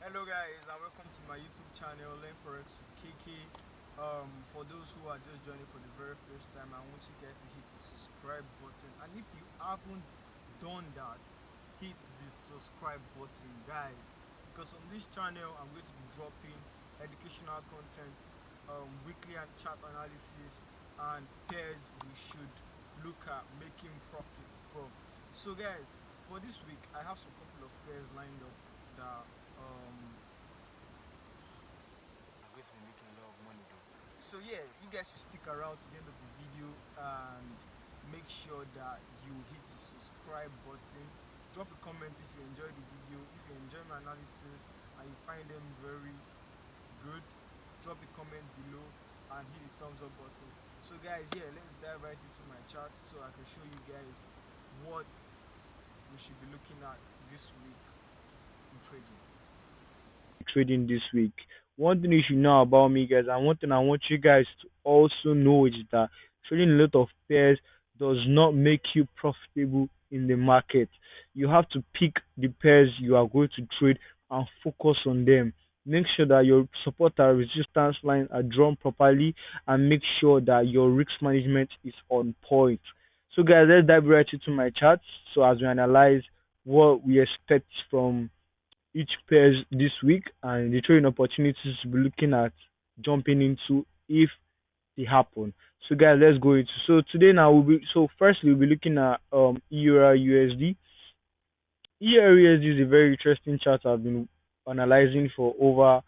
Hello guys and welcome to my YouTube channel Learn Forex Kayk. For those who are just joining for the very first time, I want you guys to hit the subscribe button, and if you haven't done that, hit the subscribe button guys, because on this channel I'm going to be dropping educational content, weekly and chart analysis, and pairs we should look at making profit from. So guys, for this week I have some couple of pairs lined up that I'm going to be making a lot of money though. So yeah, you guys should stick around to the end of the video and make sure that you hit the subscribe button. Drop a comment if you enjoy the video. If you enjoy my analysis and you find them very good, drop a comment below and hit the thumbs up button. So guys, yeah, let's dive right into my chart so I can show you guys what we should be looking at this week in trading. Trading this week. One thing you should know about me, guys, and one thing I want you guys to also know is that trading a lot of pairs does not make you profitable in the market. You have to pick the pairs you are going to trade and focus on them. Make sure that your support and resistance line are drawn properly, and make sure that your risk management is on point. So, guys, let's dive right into my charts. So, as we analyze what we expect from each pairs this week and the trading opportunities to be looking at jumping into if they happen. So guys, let's go into so today now first we'll be looking at EUR USD. EUR USD is a very interesting chart I've been analyzing for over,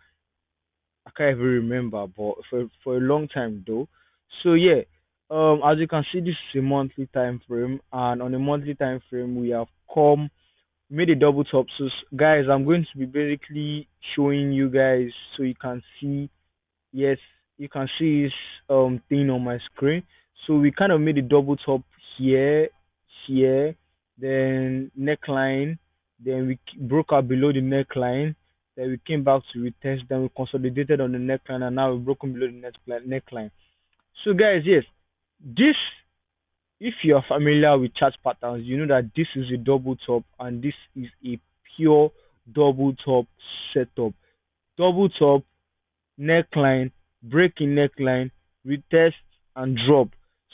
I can't even remember, but for a long time though. So yeah, as you can see, this is a monthly time frame, and on a monthly time frame we have come made a double top. So, guys, I'm going to be basically showing you guys so you can see. Yes, you can see this thing on my screen. So we kind of made a double top here, here, then neckline, then broke out below the neckline. Then we came back to retest. Then we consolidated on the neckline, and now we've broken below the neckline. So, guys, yes, this, if you're familiar with chart patterns, you know that this is a double top and this is a pure double top setup. Double top, neckline, break in neckline, retest, and drop.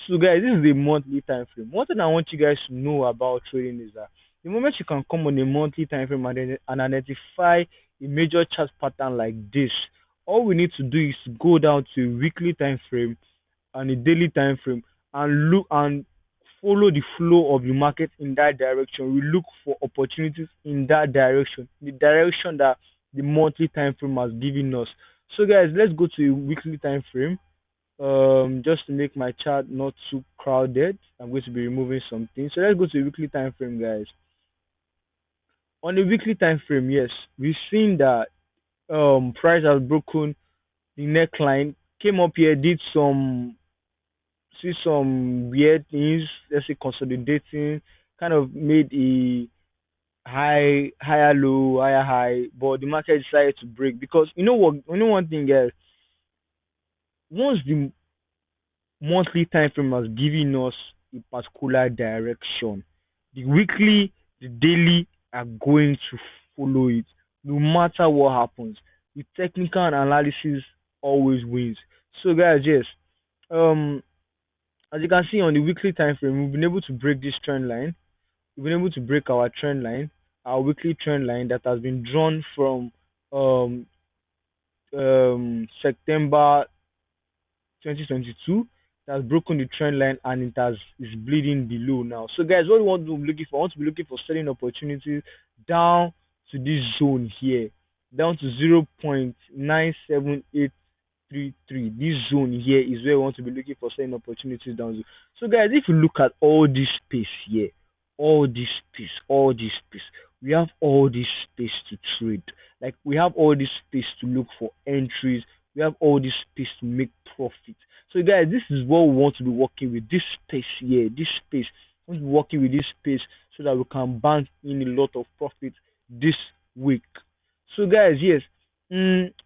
So, guys, this is a monthly time frame. One thing I want you guys to know about trading is that the moment you can come on a monthly time frame and identify a major chart pattern like this, all we need to do is to go down to a weekly time frame and a daily time frame and look and follow the flow of the market in that direction. We look for opportunities in that direction, the direction that the monthly time frame has given us. So, guys, let's go to a weekly time frame. Just to make my chart not too crowded, I'm going to be removing something. So let's go to a weekly time frame, guys. On the weekly time frame, yes, we've seen that price has broken the neckline, came up here, did some weird things, let's say consolidating, kind of made a higher low, higher high, but the market decided to break because you know what? You know one thing, guys. Once the monthly time frame has given us a particular direction, the weekly, the daily are going to follow it, no matter what happens. The technical analysis always wins. So, guys, yes, um, as you can see on the weekly time frame, we've been able to break this trend line. We've been able to break our trend line, our weekly trend line that has been drawn from um, September 2022. It has broken the trend line and it has is bleeding below now. So, guys, what we want to be looking for? I want to be looking for selling opportunities down to this zone here, down to 0.97833. This zone here is where we want to be looking for selling opportunities down to. So, guys, if you look at all this space here, all this space, we have all this space to trade. Like, we have all this space to look for entries. We have all this space to make profit. So, guys, this is what we want to be working with. This space here, this space. We want to be working with this space so that we can bank in a lot of profit this week. So, guys, yes,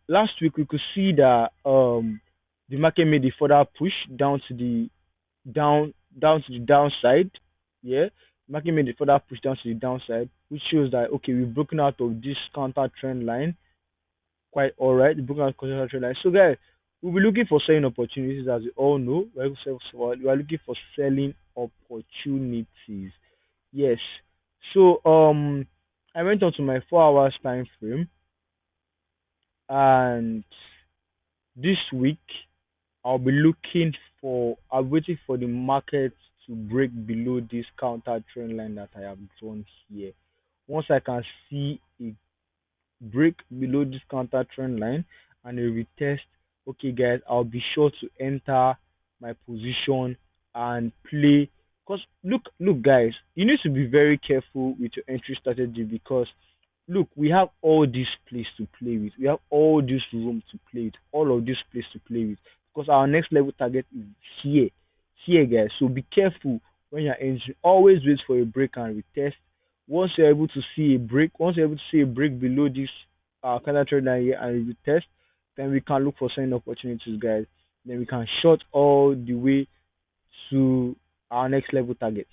last week we could see that the market made a further push down to the downside. Yeah, market made a further push down to the downside, which shows that okay, we've broken out of this counter trend line. quite alright. The broken and conventional trend line. So guys, we'll be looking for selling opportunities as we all know. We are looking for selling opportunities. Yes. So I went on to my 4 hours time frame, and this week I'm waiting for the market to break below this counter trend line that I have drawn here. Once I can see a break below this counter trend line and a retest, okay guys, I'll be sure to enter my position and play. Because look guys, you need to be very careful with your entry strategy, because look, we have all this place to play with. We have all this room to play with. All of this place to play with. Because our next level target is here. Here, guys. So be careful when you're entering. Always wait for a break and retest. Once you're able to see a break below this counter trend line here and retest, then we can look for selling opportunities, guys. Then we can short all the way to our next level target.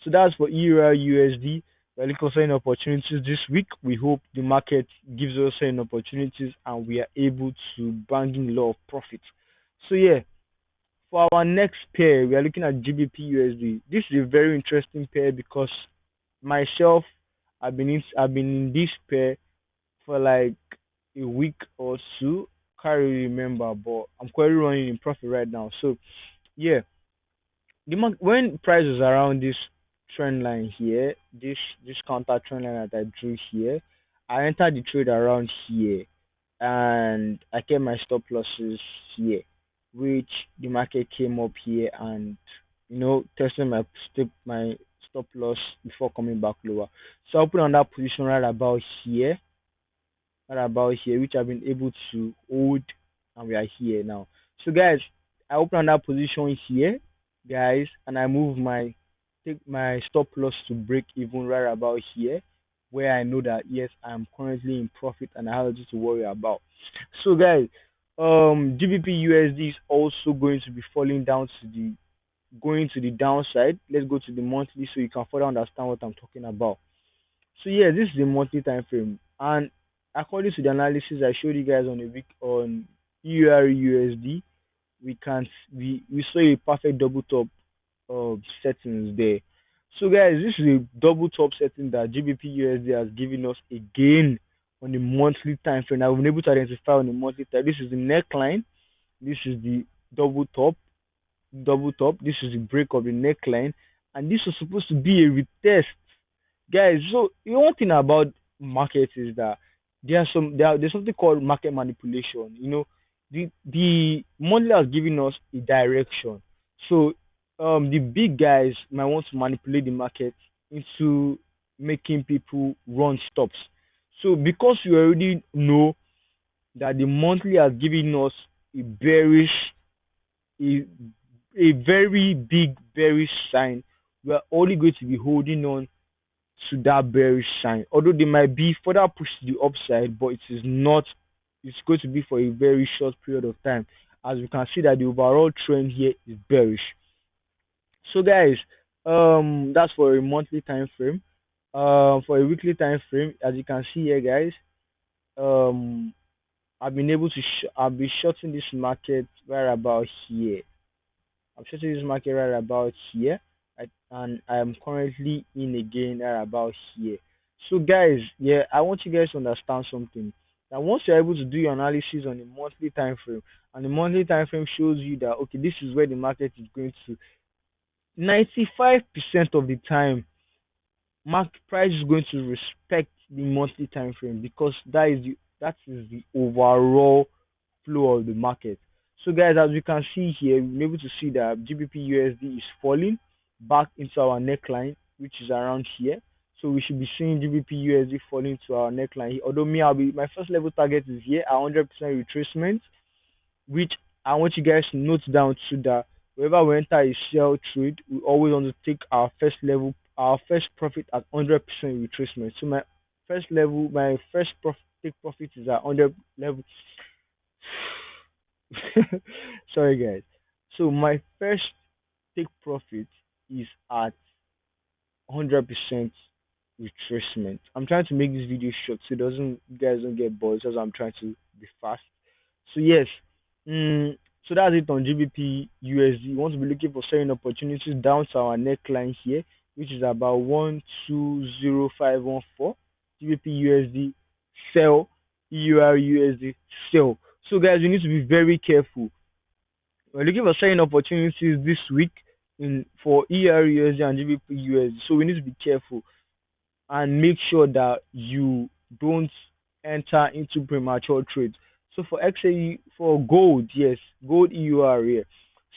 So that's for EUR USD. We're looking for selling opportunities this week. We hope the market gives us selling opportunities and we are able to bang in a lot of profit. So yeah, for our next pair, we are looking at GBP USD. This is a very interesting pair because myself, I've been in this pair for like a week or two. Can't really remember, but I'm currently running in profit right now. So yeah, when price is around this trend line here, this counter trend line that I drew here, I entered the trade around here, and I kept my stop losses here, which the market came up here and testing my stop loss before coming back lower. So I put on that position right about here, which I've been able to hold, and we are here now. So guys, I open on that position here, guys, and I move my take my stop loss to break even right about here, where I know that yes, I'm currently in profit and I have nothing to worry about. So guys, GBP USD is also going to be falling down to the going to the downside. Let's go to the monthly so you can further understand what I'm talking about. So yeah, this is the monthly time frame, and according to the analysis I showed you guys on a week on EUR USD, we saw a perfect double top settings there. So guys, this is a double top setting that GBP USD has given us again on the monthly time frame. I've been able to identify on the monthly time. This is the neckline. This is the double top. Double top. This is the break of the neckline, and this was supposed to be a retest, guys. So the one thing about markets is that there's something called market manipulation. The monthly has given us a direction. So the big guys might want to manipulate the market into making people run stops. So because you already know that the monthly has given us a bearish a a very big bearish sign, we are only going to be holding on to that bearish sign. Although they might be further pushed to the upside, but it is not. It's going to be for a very short period of time, as we can see that the overall trend here is bearish. So guys, that's for a monthly time frame. For a weekly time frame, as you can see here, guys, um, I've been shorting this market right about here. I'm shorting this market right about here, and I am currently in again right about here. So, guys, yeah, I want you guys to understand something. That once you're able to do your analysis on a monthly time frame, and the monthly time frame shows you that okay, this is where the market is going to. 95% of the time, market price is going to respect the monthly time frame, because that is the overall flow of the market. So, guys, as we can see here, we're able to see that GBP USD is falling back into our neckline, which is around here. So we should be seeing GBP USD falling to our neckline here. Although my first level target is here, 100% retracement, which I want you guys to note down so that whenever we enter a sell trade, we always want to take our first profit at 100% retracement. So my first take profit is at 100 level. Sorry, guys. So my first take profit is at 100%. retracement. I'm trying to make this video short so it doesn't you guys don't get bored because I'm trying to be fast. So yes, so that's it on GBP USD. You want to be looking for selling opportunities down to our neckline here, which is about 120514. GBP USD sell, EUR USD sell. So guys, we need to be very careful. We're looking for selling opportunities this week in for EUR USD and GBP USD. So we need to be careful and make sure that you don't enter into premature trades. So for XAE, for gold, yes, gold EUR here.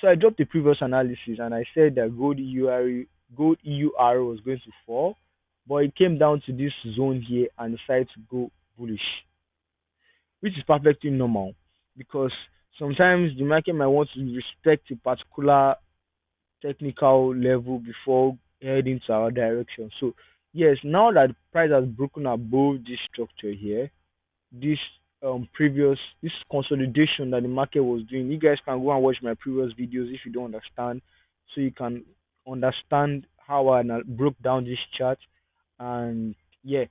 So I dropped the previous analysis and I said that gold EUR was going to fall, but it came down to this zone here and decided to go bullish, which is perfectly normal because sometimes the market might want to respect a particular technical level before heading to our direction. So yes, now that the price has broken above this structure here, this this consolidation that the market was doing, you guys can go and watch my previous videos if you don't understand, so you can understand how I broke down this chart. And yeah,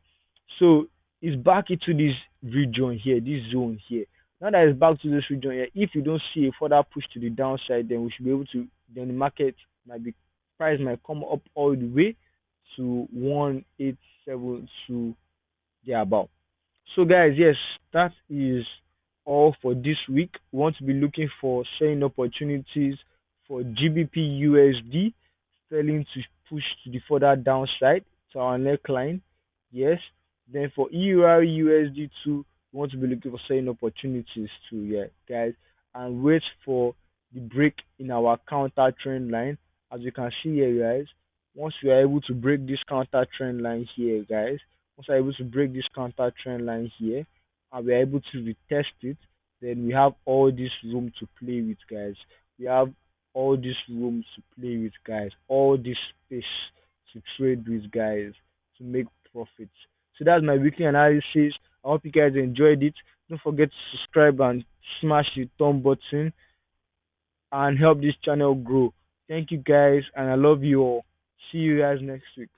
so it's back into this region here, this zone here. Now that it's back to this region here, if you don't see a further push to the downside, then we should be able to. Then the market might be price might come up all the way to 1872 thereabout. So guys, yes, that is all for this week. We want to be looking for selling opportunities for GBP USD, selling to push to the further downside to our neckline. Yes. Then for EUR USD too, we want to be looking for selling opportunities too, yeah, guys. And wait for the break in our counter trend line. As you can see here, guys, once we are able to break this counter trend line here, guys, once we're able to break this counter trend line here and we're able to retest it, then we have all this room to play with, guys. We have all this room to play with, guys. All this space to trade with, guys, to make profits. So that's my weekly analysis. I hope you guys enjoyed it. Don't forget to subscribe and smash the thumb button and help this channel grow. Thank you guys, and I love you all. See you guys next week.